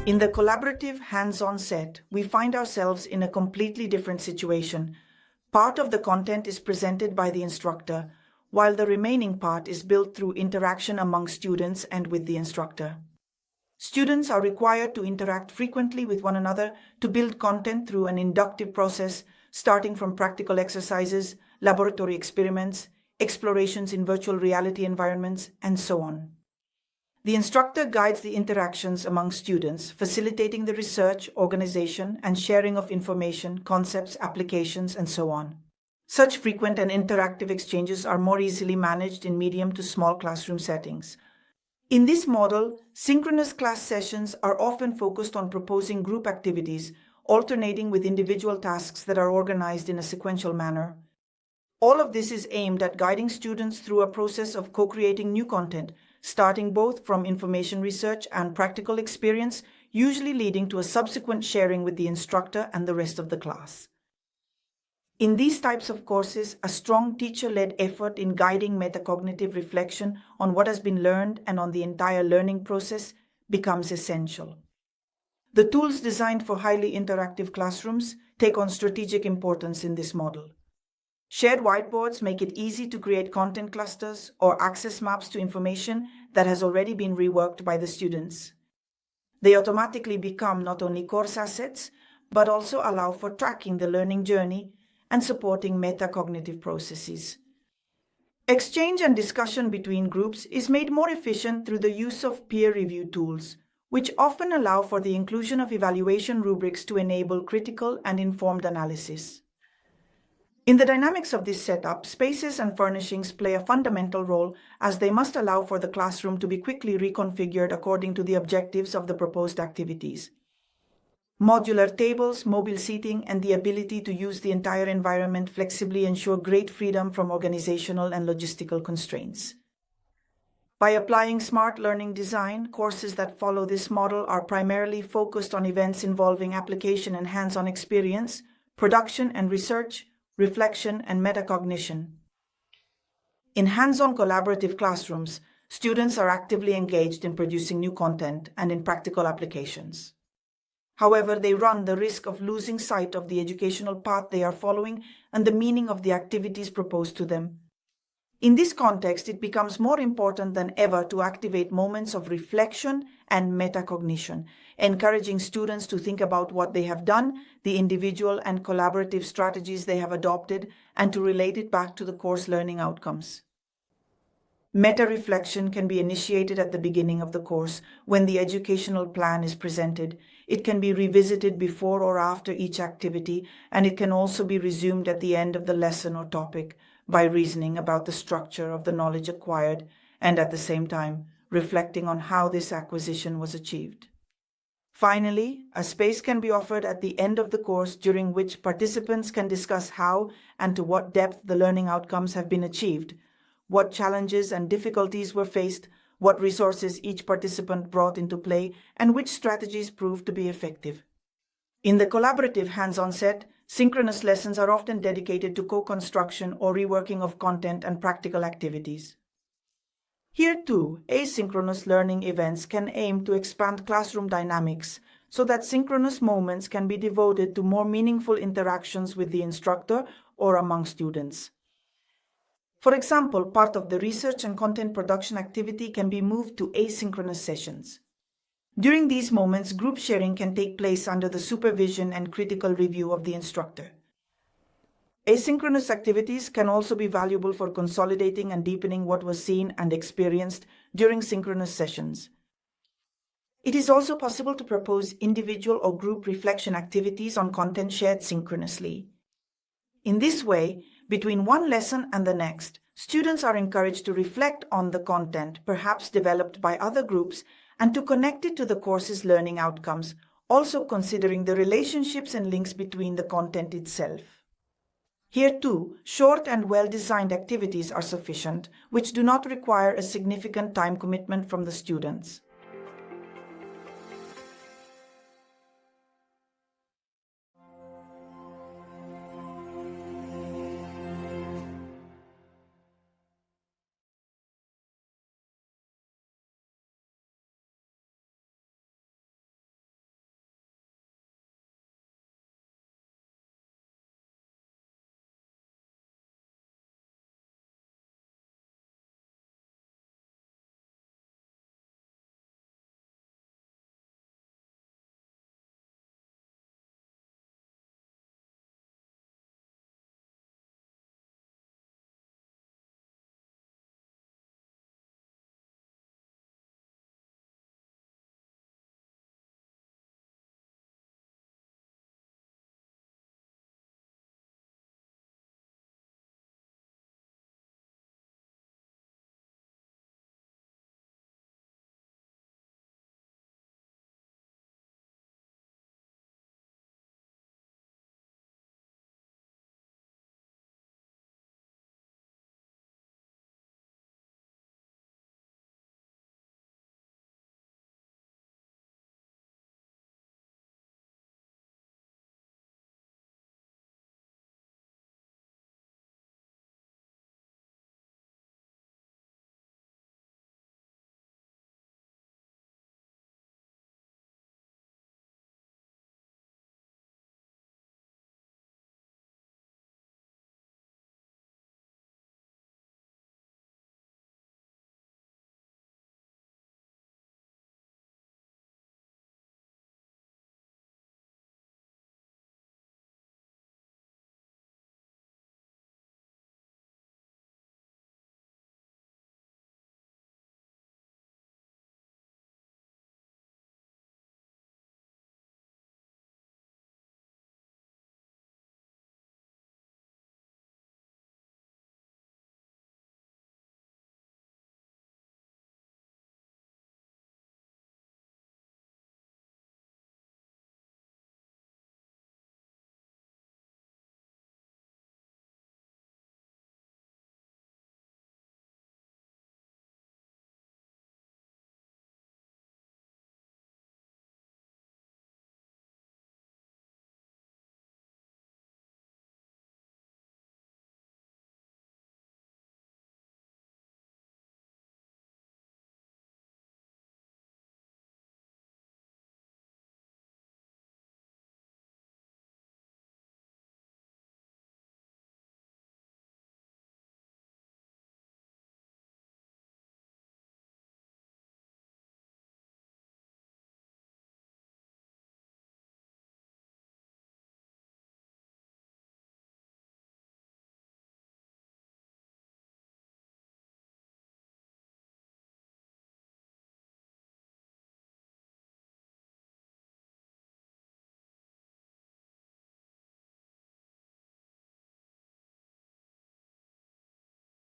In the collaborative hands-on set, we find ourselves in a completely different situation. Part of the content is presented by the instructor, while the remaining part is built through interaction among students and with the instructor. Students are required to interact frequently with one another to build content through an inductive process, starting from practical exercises, laboratory experiments, explorations in virtual reality environments, and so on. The instructor guides the interactions among students, facilitating the research, organization, and sharing of information, concepts, applications, and so on. Such frequent and interactive exchanges are more easily managed in medium to small classroom settings. In this model, synchronous class sessions are often focused on proposing group activities, alternating with individual tasks that are organized in a sequential manner. All of this is aimed at guiding students through a process of co-creating new content, starting both from information research and practical experience, usually leading to a subsequent sharing with the instructor and the rest of the class. In these types of courses, a strong teacher-led effort in guiding metacognitive reflection on what has been learned and on the entire learning process becomes essential. The tools designed for highly interactive classrooms take on strategic importance in this model. Shared whiteboards make it easy to create content clusters or access maps to information that has already been reworked by the students. They automatically become not only course assets, but also allow for tracking the learning journey and supporting metacognitive processes. Exchange and discussion between groups is made more efficient through the use of peer review tools, which often allow for the inclusion of evaluation rubrics to enable critical and informed analysis. In the dynamics of this setup, spaces and furnishings play a fundamental role as they must allow for the classroom to be quickly reconfigured according to the objectives of the proposed activities. Modular tables, mobile seating, and the ability to use the entire environment flexibly ensure great freedom from organizational and logistical constraints. By applying smart learning design, courses that follow this model are primarily focused on events involving application and hands-on experience, production and research, reflection, and metacognition. In hands-on collaborative classrooms, students are actively engaged in producing new content and in practical applications. However, they run the risk of losing sight of the educational path they are following and the meaning of the activities proposed to them. In this context, it becomes more important than ever to activate moments of reflection and metacognition, encouraging students to think about what they have done, the individual and collaborative strategies they have adopted, and to relate it back to the course learning outcomes. Meta-reflection can be initiated at the beginning of the course when the educational plan is presented. It can be revisited before or after each activity, and it can also be resumed at the end of the lesson or topic by reasoning about the structure of the knowledge acquired and at the same time reflecting on how this acquisition was achieved. Finally, a space can be offered at the end of the course during which participants can discuss how and to what depth the learning outcomes have been achieved, what challenges and difficulties were faced, what resources each participant brought into play, and which strategies proved to be effective. In the collaborative hands-on set, synchronous lessons are often dedicated to co-construction or reworking of content and practical activities. Here too, asynchronous learning events can aim to expand classroom dynamics so that synchronous moments can be devoted to more meaningful interactions with the instructor or among students. For example, part of the research and content production activity can be moved to asynchronous sessions. During these moments, group sharing can take place under the supervision and critical review of the instructor. Asynchronous activities can also be valuable for consolidating and deepening what was seen and experienced during synchronous sessions. It is also possible to propose individual or group reflection activities on content shared synchronously. In this way, between one lesson and the next, students are encouraged to reflect on the content, perhaps developed by other groups, and to connect it to the course's learning outcomes, also considering the relationships and links between the content itself. Here too, short and well-designed activities are sufficient, which do not require a significant time commitment from the students.